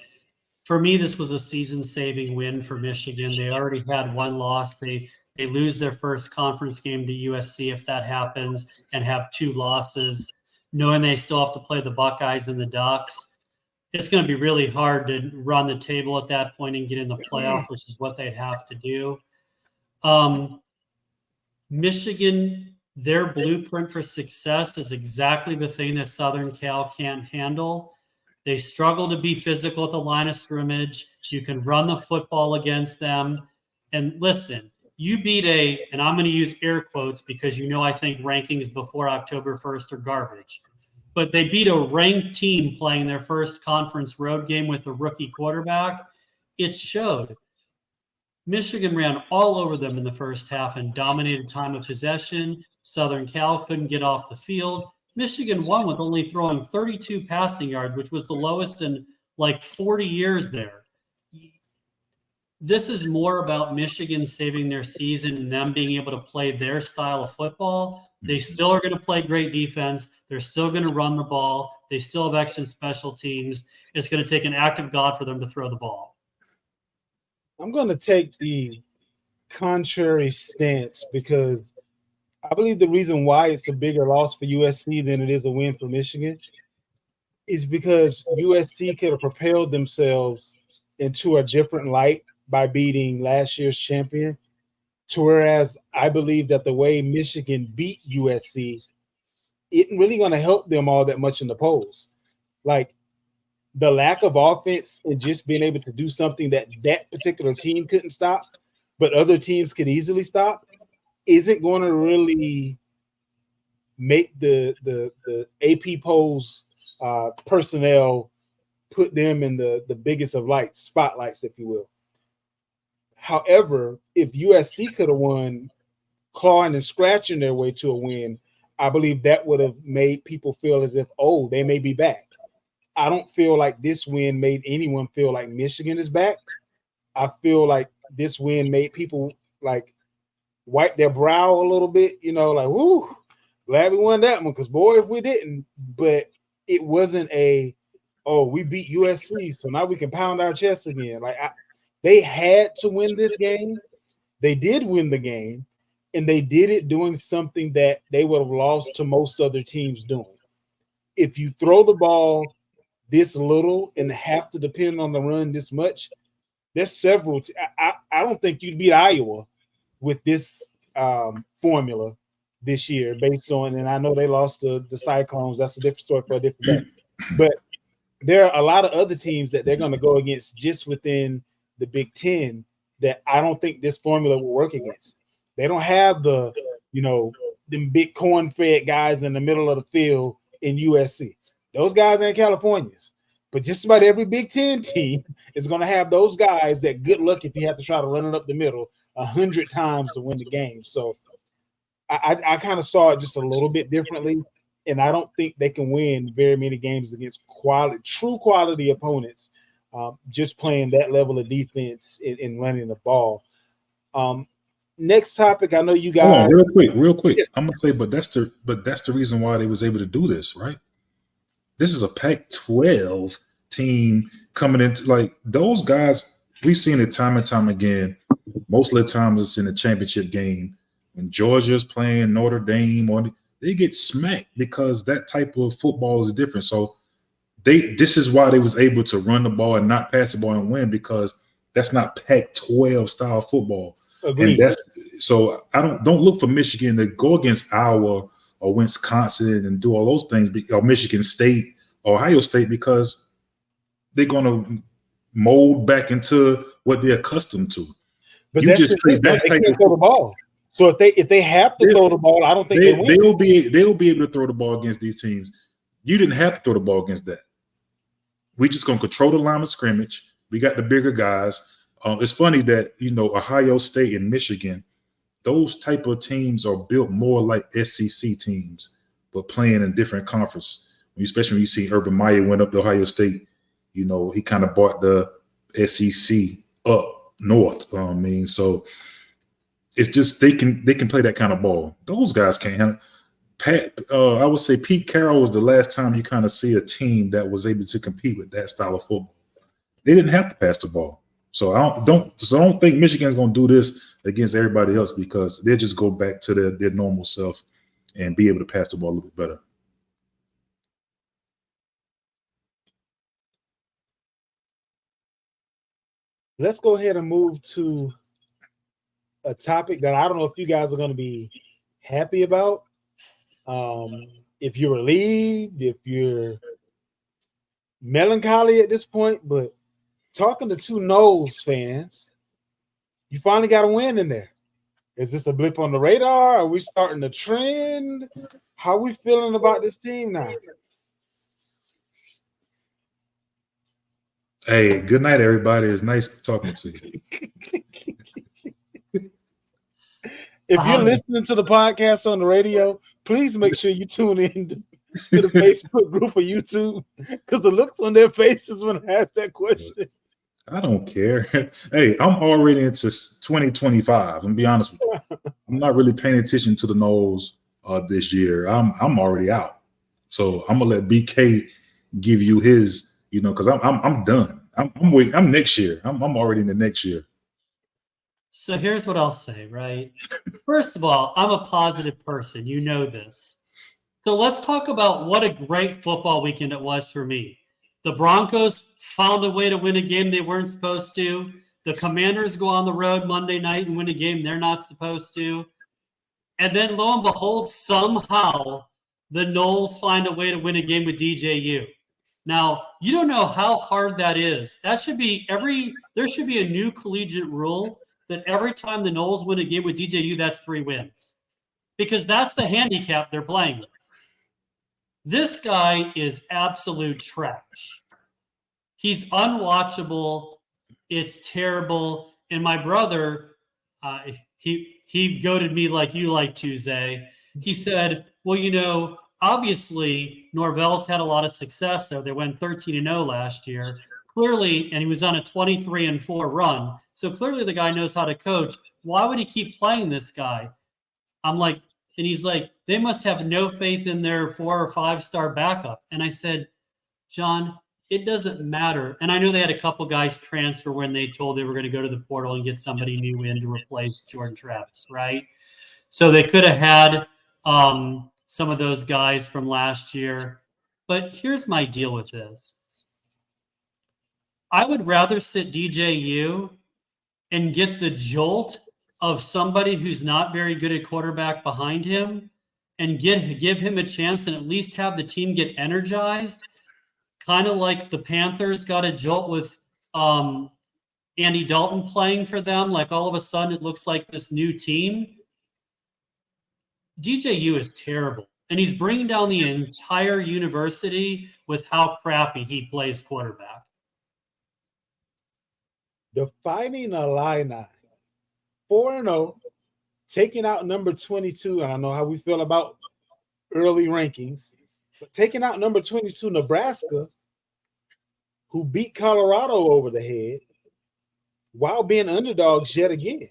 Speaker 2: For me, this was a season-saving win for Michigan. They already had one loss. They lose their first conference game to USC if that happens, and have 2 losses, knowing they still have to play the Buckeyes and the Ducks. It's going to be really hard to run the table at that point and get in the playoff, which is what they'd have to do. Michigan, their blueprint for success is exactly the thing that Southern Cal can't handle. They struggle to be physical at the line of scrimmage. You can run the football against them. And listen, you beat and I'm going to use air quotes because I think rankings before October 1st are garbage. But they beat a ranked team playing their first conference road game with a rookie quarterback. It showed. Michigan ran all over them in the first half and dominated time of possession. Southern Cal couldn't get off the field. Michigan won with only throwing 32 passing yards, which was the lowest in like 40 years there. This is more about Michigan saving their season and them being able to play their style of football. They still are going to play great defense. They're still going to run the ball. They still have excellent special teams. It's going to take an act of God for them to throw the ball.
Speaker 1: I'm going to take the contrary stance because I believe the reason why it's a bigger loss for USC than it is a win for Michigan is because USC could have propelled themselves into a different light by beating last year's champion. Whereas I believe that the way Michigan beat USC isn't really going to help them all that much in the polls. Like the lack of offense and just being able to do something that particular team couldn't stop, but other teams could easily stop, isn't going to really make the AP polls personnel put them in the biggest of spotlights, if you will. However, if USC could have won clawing and scratching their way to a win, I believe that would have made people feel as if, oh, they may be back. I don't feel like this win made anyone feel like Michigan is back. I feel like this win made people like wipe their brow a little bit, like, whoo, glad we won that one because, boy, if we didn't. But it wasn't we beat USC, so now we can pound our chests again. Like, they had to win this game. They did win the game, and they did it doing something that they would have lost to most other teams doing. If you throw the ball this little and have to depend on the run this much, there's several. I don't think you'd beat Iowa with this formula this year based on, and I know they lost the Cyclones. That's a different story for a different day. But there are a lot of other teams that they're going to go against just within the Big Ten that I don't think this formula will work against. They don't have them big corn-fed guys in the middle of the field in USC. Those guys ain't Californians. But just about every Big Ten team is going to have those guys that good luck if you have to try to run it up the middle 100 times to win the game. So I kind of saw it just a little bit differently, and I don't think they can win very many games against true quality opponents just playing that level of defense and running the ball. Next topic, I know you guys.
Speaker 3: Hold on, real quick. Yeah. I'm gonna say, but that's the reason why they was able to do this, right? This is a Pac-12 team coming into like those guys. We've seen it time and time again. Most of the times it's in a championship game when Georgia's playing Notre Dame, or they get smacked because that type of football is different. So this is why they was able to run the ball and not pass the ball and win, because that's not Pac-12 style football.
Speaker 1: Agreed.
Speaker 3: And so I don't look for Michigan to go against Iowa or Wisconsin and do all those things, or Michigan State or Ohio State, because they're going to mold back into what they're accustomed to.
Speaker 1: But you just play that type of throw the ball. So if they have to throw the ball, I don't think they win.
Speaker 3: They'll be able to throw the ball against these teams. You didn't have to throw the ball against that. We just going to control the line of scrimmage. We got the bigger guys. It's funny that, Ohio State and Michigan, those type of teams are built more like SEC teams but playing in a different conference, especially when you see Urban Meyer went up to Ohio State, you know, he kind of brought the SEC up north. I mean, so it's just they can play that kind of ball. Those guys can't handle. I would say Pete Carroll was the last time you kind of see a team that was able to compete with that style of football. They didn't have to pass the ball, so I don't think Michigan's going to do this against everybody else because they'll just go back to their normal self and be able to pass the ball a little bit better.
Speaker 1: Let's go ahead and move to a topic that I don't know if you guys are going to be happy about. If you're relieved, if you're melancholy at this point, but talking to two Noles fans, you finally got a win in there. Is this a blip on the radar? Are we starting the trend? How are we feeling about this team now?
Speaker 3: Hey, good night, everybody. It's nice talking to you.
Speaker 1: If you're listening to the podcast on the radio, please make sure you tune in to the Facebook group or YouTube because the looks on their faces when I ask that question.
Speaker 3: I don't care. Hey, I'm already into 2025. I'm gonna be honest with you. I'm not really paying attention to the Noles this year. I'm already out. So I'm gonna let BK give you his, you know, because I'm done. I'm waiting. I'm next year. I'm already in the next year.
Speaker 2: So here's what I'll say, right? First of all, I'm a positive person. You know this. So let's talk about what a great football weekend it was for me. The Broncos found a way to win a game they weren't supposed to. The Commanders go on the road Monday night and win a game they're not supposed to. And then lo and behold, somehow the Noles find a way to win a game with DJU. Now, you don't know how hard that is. That should be there should be a new collegiate rule that every time the Noles win a game with DJU, that's 3 wins. Because that's the handicap they're playing with. This guy is absolute trash. He's unwatchable. It's terrible. And my brother, he goaded me like you like Tuesday. He said, well, you know, obviously Norvell's had a lot of success there. They went 13-0 last year. Clearly, and he was on a 23-4 run. So clearly the guy knows how to coach. Why would he keep playing this guy? I'm like, and he's like, they must have no faith in their 4 or 5-star backup. And I said, John, it doesn't matter. And I know they had a couple guys transfer when they told they were going to go to the portal and get somebody new in to replace Jordan Travis, right? So they could have had some of those guys from last year. But here's my deal with this. I would rather sit DJU and get the jolt of somebody who's not very good at quarterback behind him and give him a chance and at least have the team get energized, kind of like the Panthers got a jolt with Andy Dalton playing for them. Like all of a sudden it looks like this new team. DJU is terrible, and he's bringing down the entire university with how crappy he plays quarterback.
Speaker 1: The Fighting Illini, 4-0, taking out number 22. I don't know how we feel about early rankings, but taking out number 22, Nebraska, who beat Colorado over the head while being underdogs yet again.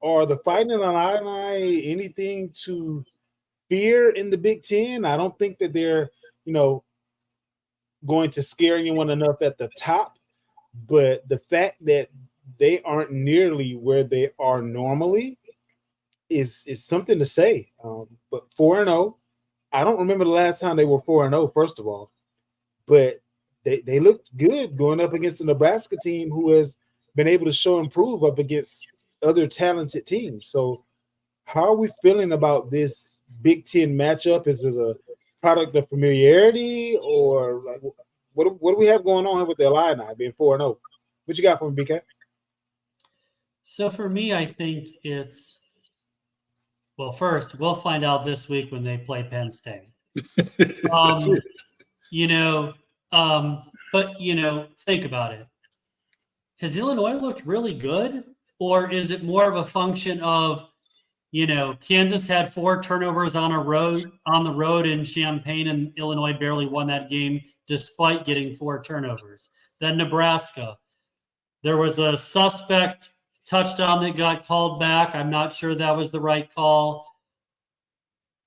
Speaker 1: Are the Fighting Illini anything to fear in the Big Ten? I don't think that they're, going to scare anyone enough at the top. But the fact that they aren't nearly where they are normally is something to say. But 4-0, I don't remember the last time they were 4-0, first of all. But they looked good going up against the Nebraska team who has been able to show improve up against other talented teams. So how are we feeling about this Big Ten matchup? Is it a product of familiarity or like what do we have going on here with the Illini being 4-0? What you got for me, BK?
Speaker 2: So for me, I think it's, well, first, we'll find out this week when they play Penn State. But think about it. Has Illinois looked really good? Or is it more of a function of, Kansas had 4 turnovers on the road in Champaign, and Illinois barely won that game despite getting 4 turnovers. Then Nebraska, there was a suspect touchdown that got called back. I'm not sure that was the right call.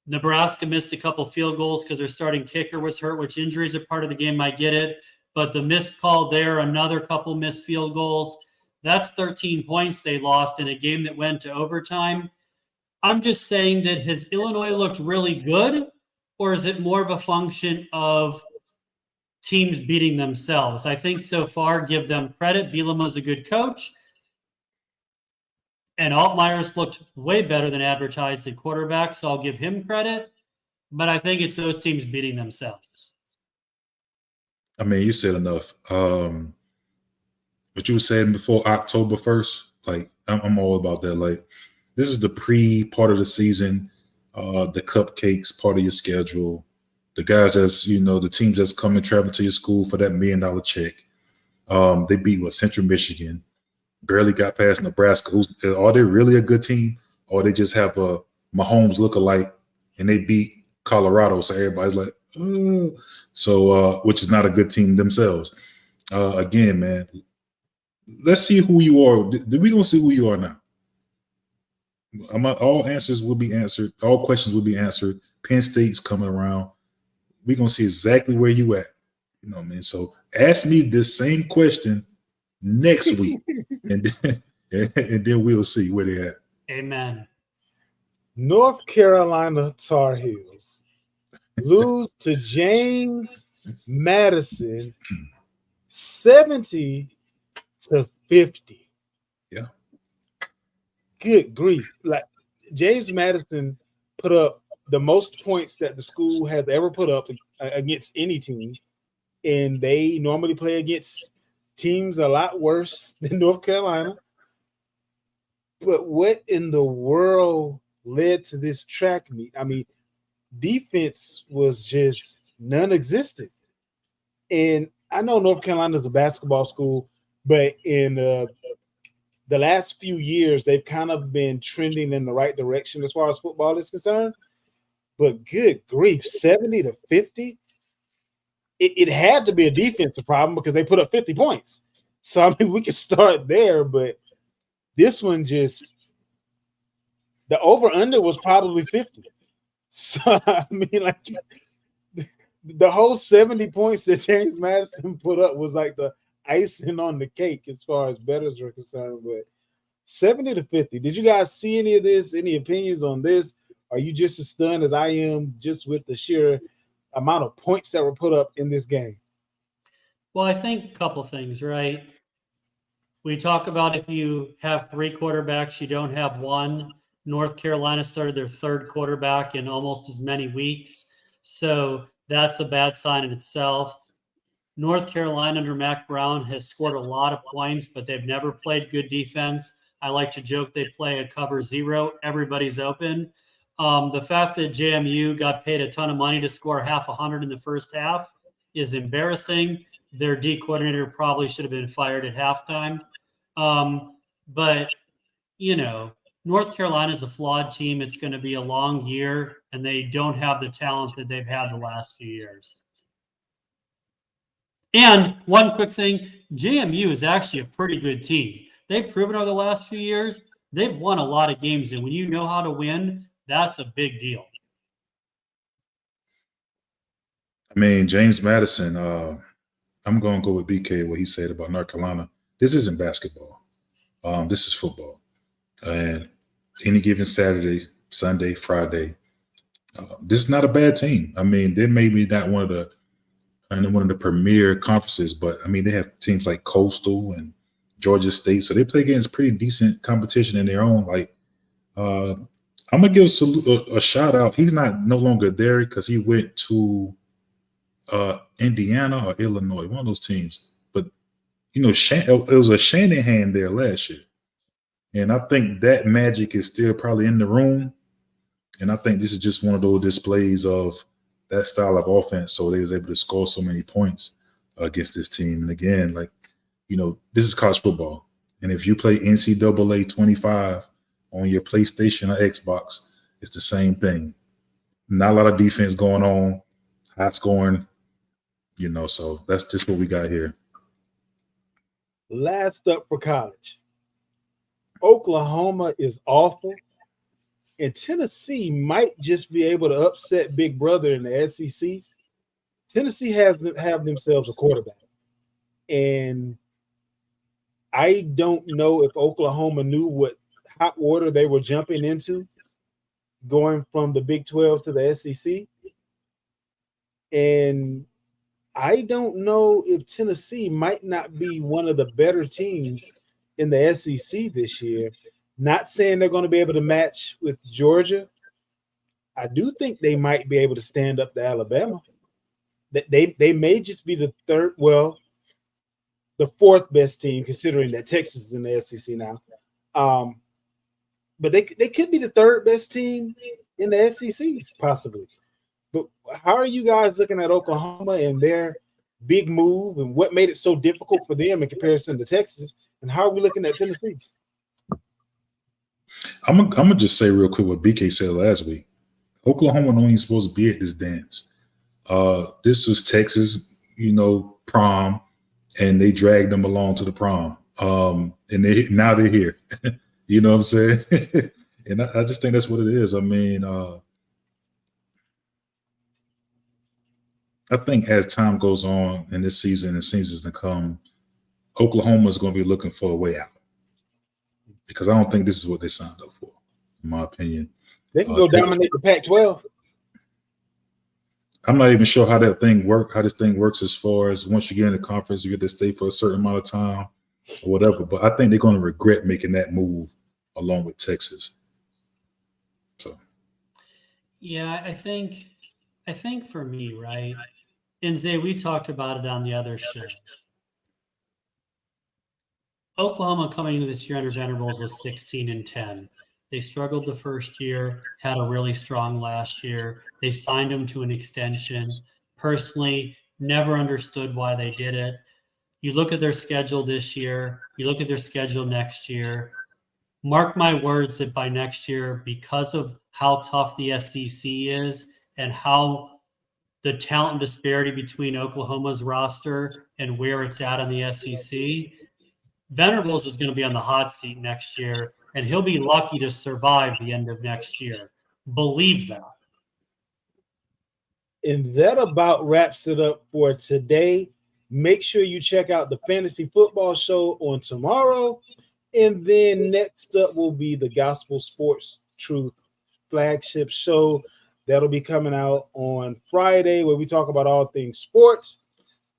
Speaker 2: Nebraska missed a couple field goals because their starting kicker was hurt, which injuries are part of the game. I get it. But the missed call there, another couple missed field goals. That's 13 points they lost in a game that went to overtime. I'm just saying, that has Illinois looked really good, or is it more of a function of teams beating themselves? I think so far, give them credit. Bielema's a good coach. And Altmaier's looked way better than advertised at quarterback, so I'll give him credit. But I think it's those teams beating themselves.
Speaker 3: I mean, you said enough. What you were saying before October 1st, like, I'm all about that. Like, this is the pre-part of the season, the cupcakes part of your schedule, the guys that's, the teams that's come and travel to your school for that $1 million check. They beat Central Michigan, barely got past Nebraska. Are they really a good team, or they just have a Mahomes lookalike and they beat Colorado? So everybody's like, oh. So which is not a good team themselves. Again, man, let's see who you are. We're gonna see who you are now. All answers will be answered. All questions will be answered. Penn State's coming around. We're gonna see exactly where you at. You know what I mean? So ask me this same question next week, and then we'll see where they're at.
Speaker 2: Amen.
Speaker 1: North Carolina Tar Heels lose to James Madison 70-50.
Speaker 3: Yeah.
Speaker 1: Good grief. Like, James Madison put up the most points that the school has ever put up against any team. And they normally play against teams a lot worse than North Carolina. But what in the world led to this track meet? I mean, defense was just non-existent. And I know North Carolina is a basketball school, but in the last few years, they've kind of been trending in the right direction as far as football is concerned. But good grief, 70-50? It had to be a defensive problem because they put up 50 points. So, I mean, we can start there, but this one just – the over-under was probably 50. So, I mean, like, the whole 70 points that James Madison put up was like the icing on the cake as far as bettors are concerned. But 70-50. Did you guys see any of this? Any opinions on this? Are you just as stunned as I am just with the sheer amount of points that were put up in this game?
Speaker 2: Well, I think a couple things, right? We talk about if you have 3 quarterbacks, you don't have one. North Carolina started their 3rd quarterback in almost as many weeks. So that's a bad sign in itself. North Carolina under Mac Brown has scored a lot of points, but they've never played good defense. I like to joke they play a cover 0. Everybody's open. The fact that JMU got paid a ton of money to score half 100 in the first half is embarrassing. Their D coordinator probably should have been fired at halftime. But, North Carolina is a flawed team. It's going to be a long year, and they don't have the talent that they've had the last few years. And one quick thing, JMU is actually a pretty good team. They've proven over the last few years, they've won a lot of games, and when you know how to win, that's a big deal.
Speaker 3: I mean, James Madison, I'm going to go with BK, what he said about North Carolina. This isn't basketball. This is football. And any given Saturday, Sunday, Friday, this is not a bad team. I mean, they may be not one of the premier conferences, but, I mean, they have teams like Coastal and Georgia State. So they play against pretty decent competition in their own. Like, I'm going to give a shout out. He's no longer there because he went to Indiana or Illinois, one of those teams. But, it was a Shanahan there last year. And I think that magic is still probably in the room. And I think this is just one of those displays of that style of offense. So they was able to score so many points against this team. And again, this is college football. And if you play NCAA 25 on your PlayStation or Xbox, it's the same thing. Not a lot of defense going on, high scoring, so that's just what we got here.
Speaker 1: Last up for college. Oklahoma is awful, and Tennessee might just be able to upset Big Brother in the SEC. Tennessee have themselves a quarterback, and I don't know if Oklahoma knew what hot water they were jumping into going from the Big 12 to the SEC. And I don't know if Tennessee might not be one of the better teams in the SEC this year. Not saying they're going to be able to match with Georgia. I do think they might be able to stand up to Alabama. They may just be the the fourth best team, considering that Texas is in the SEC now. But they could be the third best team in the SEC, possibly. But how are you guys looking at Oklahoma and their big move, and what made it so difficult for them in comparison to Texas? And how are we looking at Tennessee?
Speaker 3: I'm gonna just say real quick what BK said last week. Oklahoma don't even supposed to be at this dance. This was Texas, prom, and they dragged them along to the prom. And now they're here. You know what I'm saying? And I just think that's what it is. I mean, I think as time goes on in this season and seasons to come, Oklahoma is going to be looking for a way out, because I don't think this is what they signed up for, in my opinion.
Speaker 1: They can go dominate the Pac-12.
Speaker 3: I'm not even sure how this thing works as far as once you get in the conference, you get to stay for a certain amount of time or whatever. But I think they're going to regret making that move along with Texas. So,
Speaker 2: yeah, I think for me, right, and Zay, we talked about it on the other show. Oklahoma coming into this year under Vanderbilt was 16-10. They struggled the first year, had a really strong last year. They signed him to an extension. Personally, never understood why they did it. You look at their schedule this year, you look at their schedule next year. Mark my words that by next year, because of how tough the SEC is and how the talent disparity between Oklahoma's roster and where it's at in the SEC, Venables is going to be on the hot seat next year, and he'll be lucky to survive the end of next year. Believe that.
Speaker 1: And that about wraps it up for today. Make sure you check out the Fantasy Football Show on tomorrow. And then next up will be the Gospel Sports Truth flagship show. That'll be coming out on Friday, where we talk about all things sports.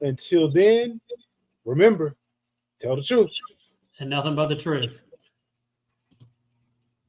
Speaker 1: Until then, remember, tell the truth.
Speaker 2: And nothing but the truth.